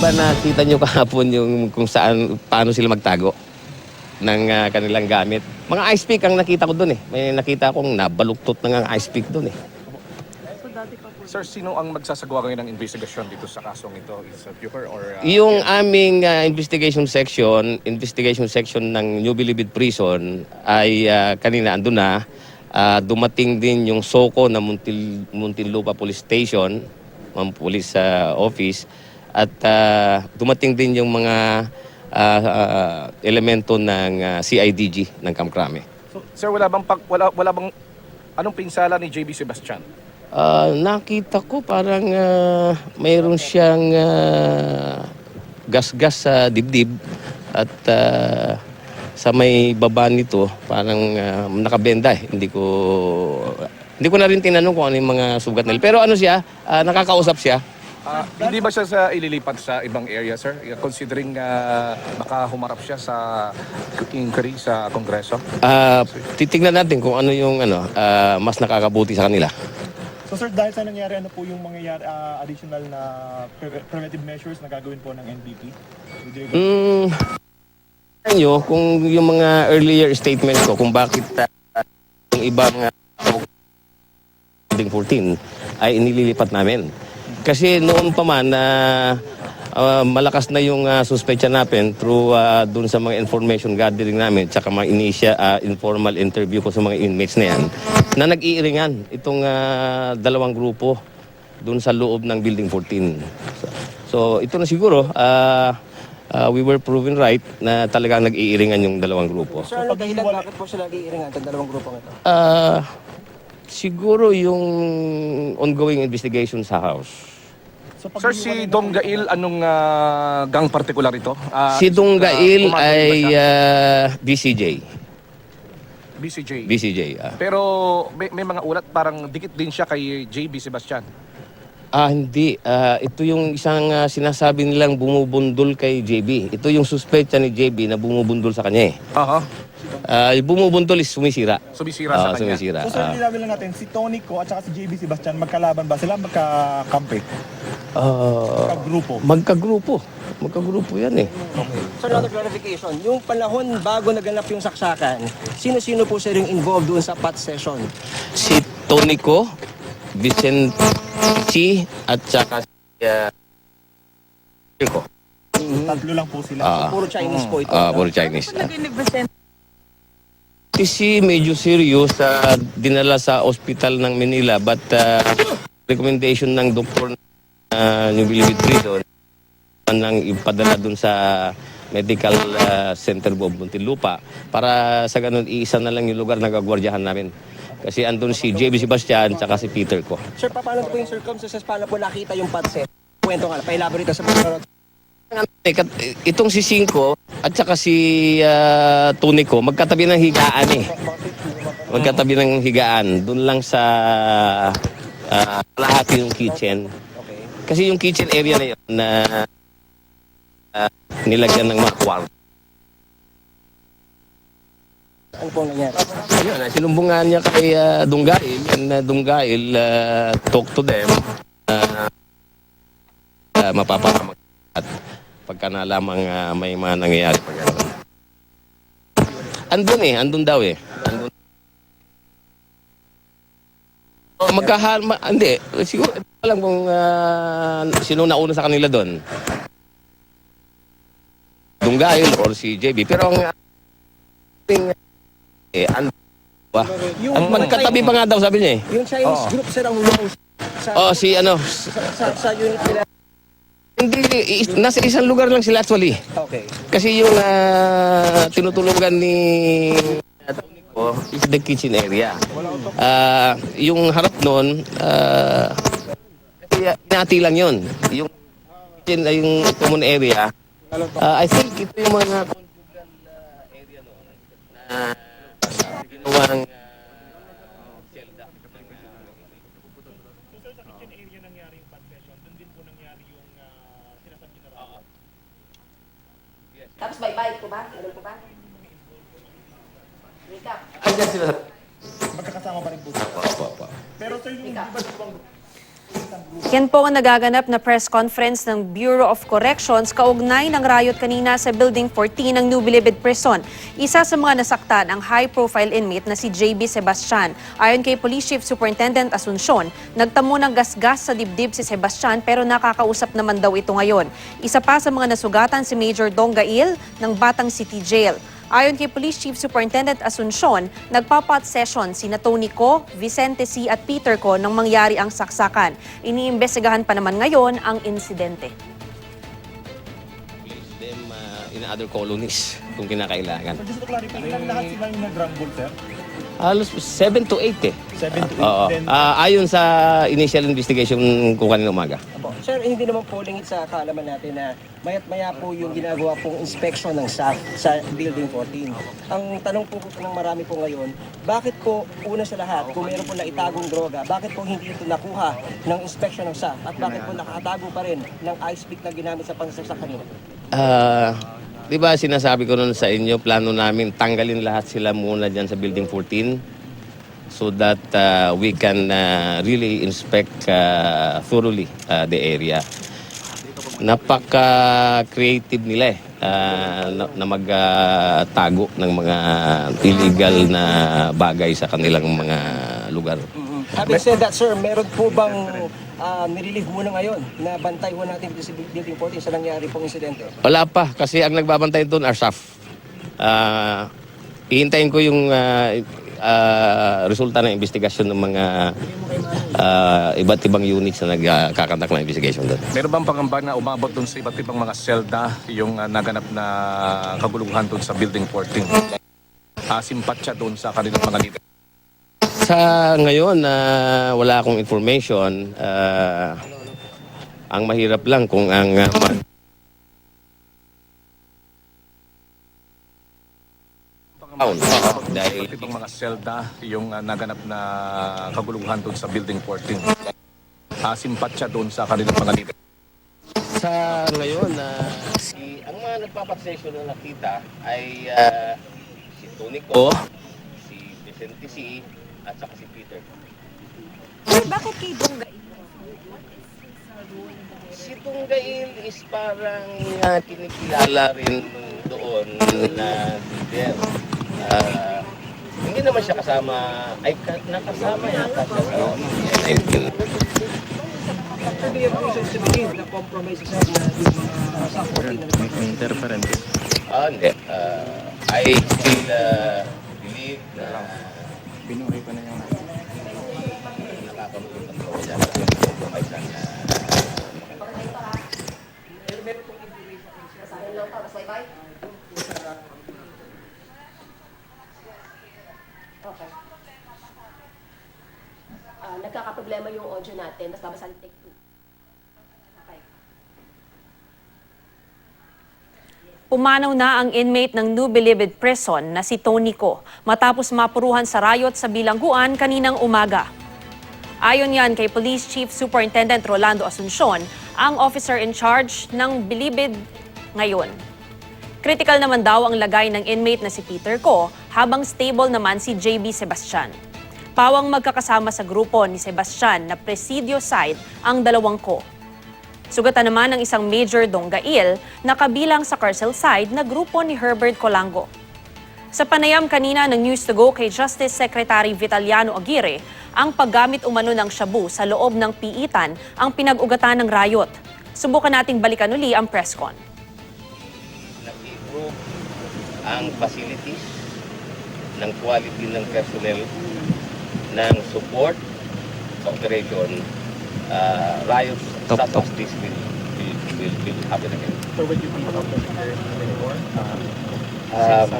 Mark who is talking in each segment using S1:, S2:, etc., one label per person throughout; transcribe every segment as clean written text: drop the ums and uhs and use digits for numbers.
S1: Ba nakita nyo kahapon yung kung saan, paano sila magtago ng kanilang gamit. Mga ice pick ang nakita ko doon eh. May nakita akong nabaluktot ng ice pick doon eh.
S2: Sir, sino ang magsasagawa ngayon ng investigasyon dito sa kasong ito? Is it Bucher or...
S1: Yung aming investigation section ng New Bilibid Prison ay kanina andun na. Dumating din yung SOCO na Muntinlupa Police Station, Police Office, at dumating din yung mga elemento ng CIDG ng Kamkrame.
S2: So, sir, wala bang anong pinsala ni JB Sebastian?
S1: Nakita ko parang mayroon siyang gas-gas sa dibdib at sa may baba nito parang nakabenda eh. Hindi ko na rin tinanong kung ano yung mga sugat nila. Pero ano siya, nakakausap siya.
S2: Hindi ba siya ililipat sa ibang area, sir? Considering baka humarap siya sa inquiry sa Kongreso?
S1: Titignan natin kung ano yung mas nakakabuti sa kanila.
S3: So sir, dahil sa nangyari, ano po yung mga additional na preventive measures na gagawin po ng NBP?
S1: Nyo, kung yung mga earlier statement ko, kung bakit yung ibang 14 ay inililipat namin. Kasi noon pa man na malakas na yung suspetsya natin through dun sa mga information gathering namin tsaka mga informal interview ko sa mga inmates na yan na nag-iiringan itong dalawang grupo dun sa loob ng Building 14. So ito na siguro, we were proven right na talagang nag-iiringan yung dalawang grupo.
S4: Sir, ano dahilan bakit po sila nag-iiringan itong dalawang grupong ito?
S1: Siguro yung ongoing investigation sa House.
S3: So,
S2: Sir, si Dong Gail, anong gang partikular ito?
S1: Si Dong Gail ay
S2: BCJ.
S1: BCJ.
S2: Pero may mga ulat parang dikit din siya kay JB Sebastian.
S1: Hindi. Ito yung isang sinasabi nilang bumubundol kay JB. Ito yung suspetsa ni JB na bumubundol sa kanya eh. Yung bumubundol is sumisira.
S2: Sumisira sa kanya.
S1: Sumisira.
S3: So sir, nilawin lang natin, si Tonico at saka si JB Sebastian, magkalaban ba sila? Magkakampi? Magkagrupo?
S1: Magkagrupo yan eh.
S4: So another clarification, yung panahon bago naganap yung saksakan, sino-sino po sir yung involved doon sa pot session?
S1: Si Tonico, Vicente, at saka si Circo.
S3: Tatlo lang po sila.
S4: Puro Chinese po ito.
S1: Puro Chinese. Si medyo serious, dinala sa ospital ng Manila but recommendation ng doktor New Bilibid Prison nang ipadala dun sa medical center of Muntinlupa para sa ganun iisa na lang yung lugar na gagwardyahan namin. Kasi andun si JB Sebastian at si Peter ko.
S4: Sir, paano po yung circumstances? Paano po nakita yung pot set? Kwento nga, pa-elaborate sa pagkaroon.
S1: Itong si Cinco at saka si Tunico, magkatabi ng higaan eh. Magkatabi ng higaan. Doon lang sa lahati yung kitchen. Kasi yung kitchen area na yun na nilagyan ng mga kwarto.
S4: Ano po nangyari?
S1: Ayun, sinumbungan niya kay Dunggail. And Dunggail talk to them. Mapapakamag at pagka nalamang may mga nangyayari pa gano'n. Andun daw eh. Hindi. Siguro, ito lang kung sino nauna sa kanila doon. Dunggail or si JB. Pero ang magkatabi pa nga daw sabi niya eh.
S4: Yung Chinese group sir ang lumang sa unit nila.
S1: Hindi, nasa isang lugar lang sila actually.
S4: Okay.
S1: Kasi yung tinutulugan ni Tonico is the kitchen area. Yung harap nun, inati lang yun. Yung kitchen, yung common area, I think ito yung mga conjugal area noon na ginawang selda.
S5: Tapos bye-bye po ba? Ano po ba? Wake up.
S1: Andyan sila.
S3: Magkakasama pa rin po sila.
S1: Opo.
S3: Pero sir, yung di ba
S6: Yan po ang nagaganap na press conference ng Bureau of Corrections kaugnay ng riot kanina sa Building 14 ng New Bilibid Prison. Isa sa mga nasaktan ang high-profile inmate na si JB Sebastian. Ayon kay Police Chief Superintendent Asuncion, nagtamo ng gasgas sa dibdib si Sebastian pero nakakausap naman daw ito ngayon. Isa pa sa mga nasugatan si Major Dong Gail ng Batang City Jail. Ayon kay Police Chief Superintendent Asuncion, nagpapot session sina Tony Co, Vicente C. at Peter Co nang mangyari ang saksakan. Iniimbestigahan pa naman ngayon ang insidente.
S1: Place them in other colonies kung kinakailangan.
S3: So just to clarify, ilan lahat sila yung nag-rumble, sir?
S1: Halos 7 to 8 eh.
S3: 7 to 8.
S1: Oo.
S3: Then,
S1: Ayon sa initial investigation ko kanina umaga.
S4: Apo. Sir, hindi naman po lingid sa kaalaman natin na mayat-maya po yung ginagawa pong inspection ng SAF sa Building 14. Ang tanong po ng marami po ngayon, bakit po una sa lahat, kung meron po naitagong droga, bakit po hindi ito nakuha ng inspection ng SAF at bakit po nakatago pa rin ng ice pick na ginamit sa pangsasak kanina?
S1: Di ba sinasabi ko noon sa inyo, plano namin tanggalin lahat sila muna dyan sa Building 14 so that we can really inspect thoroughly the area. Napaka-creative nila na magtago ng mga illegal na bagay sa kanilang mga lugar.
S4: Having said that, sir, meron po bang nirelieve muna ngayon na bantay mo natin dito sa Building 14 sa nangyari pong insidente?
S1: Wala pa kasi ang nagbabantay doon are staff. Ihintayin ko yung resulta ng investigasyon ng mga iba't ibang units na nagkakandak ng investigation doon.
S2: Meron bang pangamba na umabot doon sa iba't ibang mga selda yung naganap na kaguluhan doon sa Building 14? Simpatya doon sa kanilang mga leader.
S1: Sa ngayon, wala akong information. Ang mahirap lang kung ang dahil
S2: Iba't ibang mga selda yung naganap na kaguluhan doon sa Building 14. Simpatya doon sa kanilang mga leader.
S1: sa ngayon, ang mga nagpapaksesyon na nakita ay si Tony Co, si Vicente C, at saka si Peter.
S6: Bakit kay Dong Gail?
S1: Si Tunggail is parang kinikilala rin doon na leader. Hindi naman siya kasama, nakasama yata siya sa 19.
S4: Sabi yung reason to believe na compromise sa mga support na
S3: interference.
S1: Hindi. I still believe na
S3: Binuhay pa na yung
S1: nakakapunta ko siya sa compromise ang
S5: Basahin lang pa, basta bye-bye. Okay. Nagkakaproblema yung audio natin, tapos babasahin take 2. Okay.
S6: Pumanaw na ang inmate ng New Bilibid Prison na si Tony Co matapos mapuruhan sa riot sa bilangguan kaninang umaga. Ayon yan kay Police Chief Superintendent Rolando Asuncion, ang officer in charge ng Bilibid ngayon. Critical naman daw ang lagay ng inmate na si Peter Co habang stable naman si JB Sebastian. Pawang magkakasama sa grupo ni Sebastian na Presidio side ang dalawang Co. Sugatan naman ng isang Major Dong Gail na kabilang sa Carcel side na grupo ni Herbert Colango. Sa panayam kanina ng News to Go kay Justice Secretary Vitaliano Aguirre, ang paggamit umano ng shabu sa loob ng piitan ang pinag-ugatan ng riot. Subukan nating balikan uli ang press con.
S1: nag-improve ang facilities ng quality ng personnel ng support sa operation. Riots such as this will happen again.
S3: So would you be open anymore?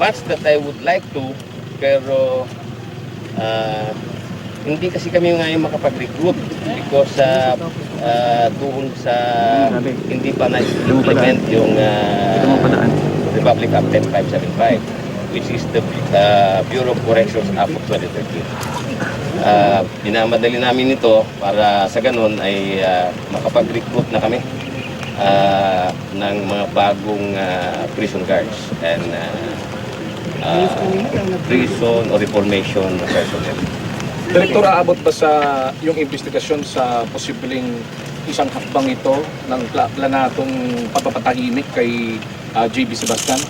S1: Much that I would like to, pero hindi kasi kami ngayon makapag-recruit because doon sa hindi pa na-implement yung Republic Act 10575, which is the Bureau of Corrections Act of 2013. Minamadali namin ito para sa ganun ay makapag-recruit na kami ng mga bagong prison guards and prison or reformation personnel.
S2: Direktor, aabot ba sa yung investigasyon sa posibleng isang hakbang ito ng planatong pagpapatahimik kay JB Sebastian?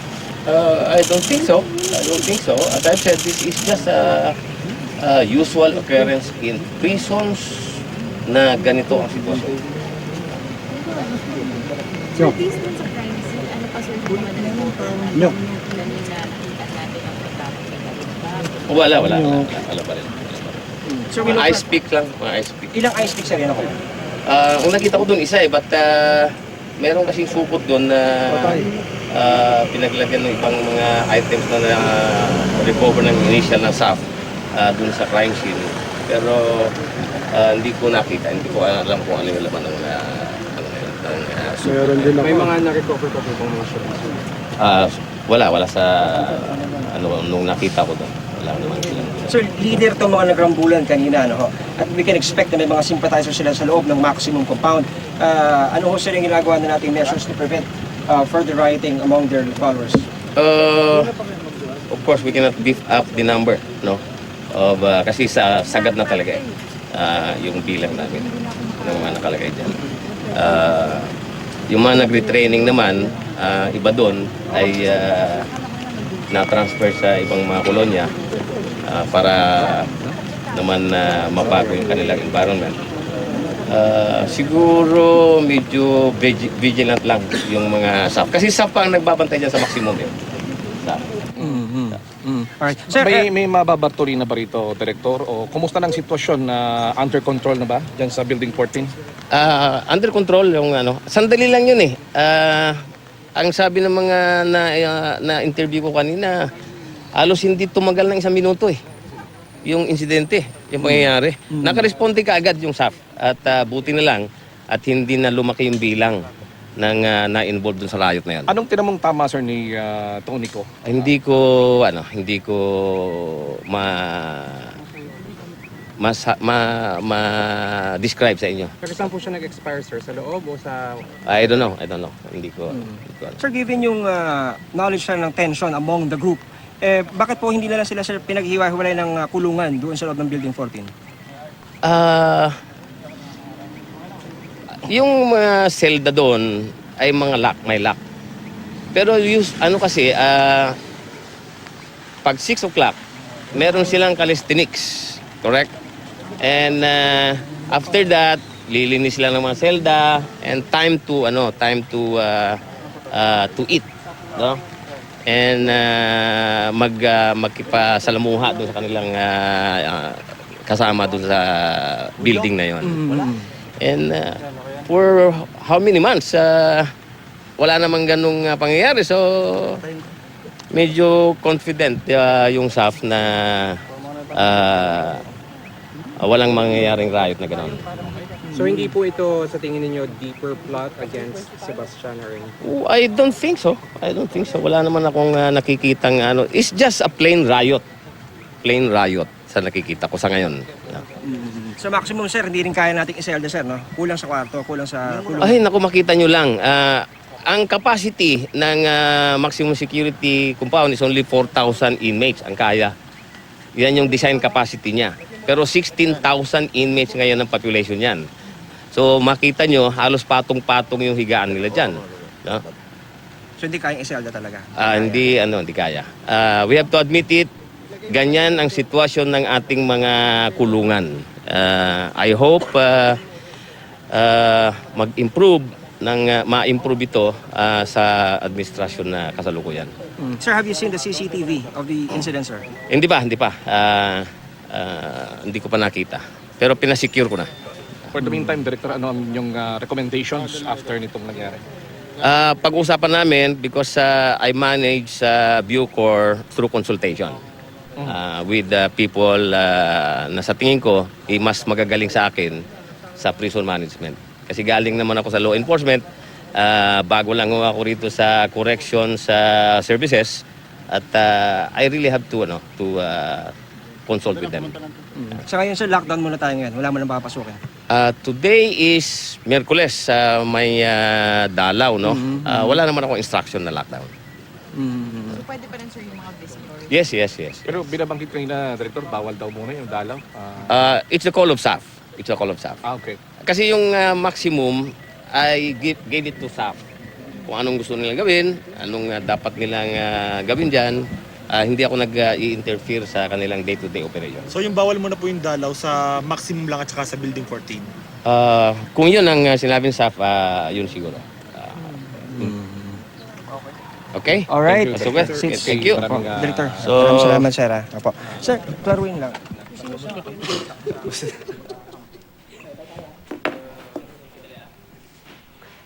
S1: I don't think so. I don't think so. As I said, this is just a usual occurrence in prisons na ganito ang sitwasyon.
S7: So, based dun sa crime scene, ano pa sir yung mga kanina nakita natin ang pagkakita?
S1: Wala pa rin.
S4: Sir,
S1: Mga ice pick lang, mga ice pick.
S4: ilang ice pick sir yan ako?
S1: Ang nakita ko doon isa but meron kasing supot doon na pinaglagyan ng ibang mga items na recover ng initial na SAF doon sa crime scene. Pero hindi ko nakita, hindi ko alam kung ano yung laman ng supot.
S8: May mga na-recover pa po bang mga shots?
S1: Wala sa nung nakita ko doon. Wala naman silang.
S4: Sir, leader itong mga nagrambulan kanina, ano ho? At we can expect na may mga sympathizers sila sa loob ng maximum compound. Ano ho sir yung ginagawa na nating measures to prevent further rioting among their followers?
S1: Of course, we cannot beef up the number, no? Kasi sagad na talaga yung bilang namin ng mga nakalagay dyan. Yung mga nagre-training naman, iba doon ay na-transfer sa ibang mga kolonya para naman mabago yung kanilang environment. Siguro medyo vigilant lang yung mga SAF. Kasi SAF pa ang nagbabantay dyan sa maximum yun. SAF.
S4: Alright. Sir,
S2: May mababarturi na ba rito, Direktor? O kumusta ng sitwasyon na under control na ba dyan sa Building 14?
S1: Under control yung ano. Sandali lang yun eh. Ang sabi ng mga na-interview ko kanina, halos hindi tumagal ng 1 minuto eh. Yung insidente, yung pangyayari. Nakaresponde ka agad yung SAF. At buti na lang at hindi na lumaki yung bilang ng na-involved dun sa riot na yan.
S2: Anong tinamong tama, sir, ni Tonico?
S1: Hindi ko ma-describe sa inyo.
S8: Pero saan po siya nag-expire, sir? Sa loob o sa...
S1: I don't know. Hindi ko alam.
S4: sir, given yung knowledge na ng tension among the group, bakit po hindi na lang sila sir pinaghiwa-hiwalay ng kulungan doon sa loob ng Building 14?
S1: Yung mga selda doon ay mga may lock. Pero kasi, pag 6 o'clock, meron silang calisthenics. Correct? And after that, lilinis sila ng mga selda and time to eat. No? And magkipasalamuha doon sa kanilang kasama doon sa building na yon. And for how many months, wala namang ganung pangyayari. So, medyo confident yung SAF na walang mangyayaring riot na gano'n.
S8: So hindi po ito sa tingin ninyo deeper plot against Sebastian Ring?
S1: I don't think so. Wala naman akong nakikitang ano. It's just a plain riot. Plain riot sa nakikita ko sa ngayon.
S4: Sa maximum sir, hindi rin kaya nating iselda sir, no? Kulang sa kwarto, kulang sa kulungan.
S1: Ay, naku, makita nyo lang. Ang capacity ng maximum security compound is only 4,000 inmates ang kaya. Yan yung design capacity niya. Pero 16,000 inmates ngayon ang population niyan. So makita nyo, halos patong-patong yung higaan nila dyan. No?
S4: So hindi kayang iselda talaga?
S1: Hindi kaya. We have to admit it, ganyan ang sitwasyon ng ating mga kulungan. I hope ma-improve ito sa administrasyon na kasalukuyan.
S4: Sir, have you seen the CCTV of the incident, sir?
S1: Hindi pa. Hindi ko pa nakita. Pero pinasecure ko na.
S2: For the meantime, Director, ano ang inyong recommendations after nitong nangyari?
S1: Pag-usapan namin because I manage Bucor through consultation with people na sa tingin ko mas magagaling sa akin sa prison management. Kasi galing naman ako sa law enforcement, bago lang ako rito sa corrections services at I really have to consult with them.
S4: Sa ngayon sir, lockdown muna tayo ngayon. Wala mo nang papasukin.
S1: Today is Miyerkules, may dalaw, no? Wala naman akong instruction na lockdown.
S7: So pwede pa rin sir yung mga visitors
S1: Yes.
S2: Pero binabanggit kanina, Director, bawal daw muna yung dalaw.
S1: It's a call of SAF.
S2: Okay.
S1: Kasi yung maximum ay gave it to SAF. Kung anong gusto nilang gawin, anong dapat nilang gawin dyan, hindi ako nag-i-interfere sa kanilang day-to-day operation.
S3: So yung bawal mo na po yung dalaw sa maximum lang at saka sa building 14?
S1: Kung yun ang sinabing SAF, yun siguro. Okay?
S4: Alright.
S1: So, well, thank you.
S2: Maraming,
S4: Director,
S1: So-
S4: maraming salamat, sir. Opo. Sir, klaruin lang.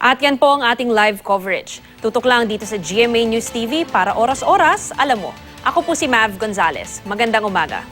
S6: At yan po ang ating live coverage. Tutok lang dito sa GMA News TV para oras-oras, alam mo. Ako po si Mav Gonzalez. Magandang umaga.